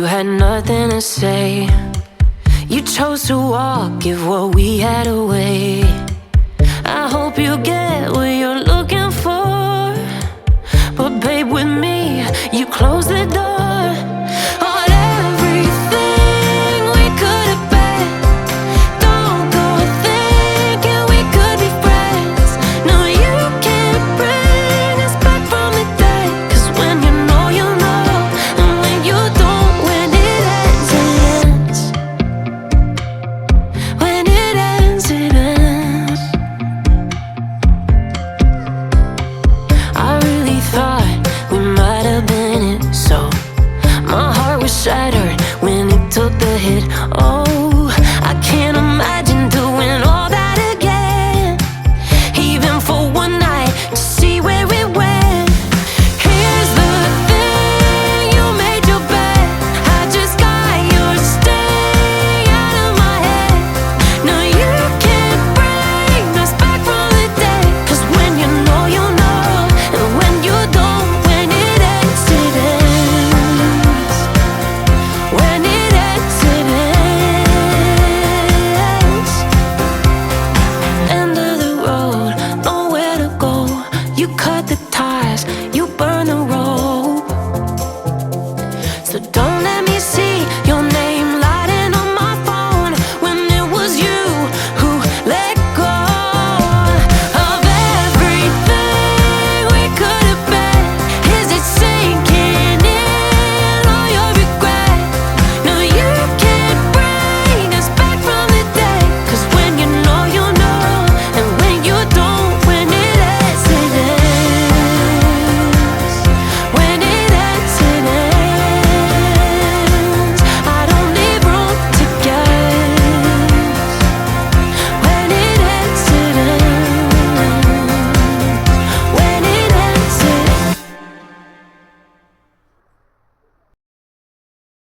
you had nothing to say. You chose to walk, give what we had away. I hope you get what you're looking for, but babe, with me, you close the door on everything we could have been. Don't go thinking we could be friends. No, you can't bring us back from the dead. 'Cause when you know, you know, and when you don't, when it ends, it ends. When it ends, it ends. I really thought we might have been it, so my heart was shattered when it took the hit. Oh,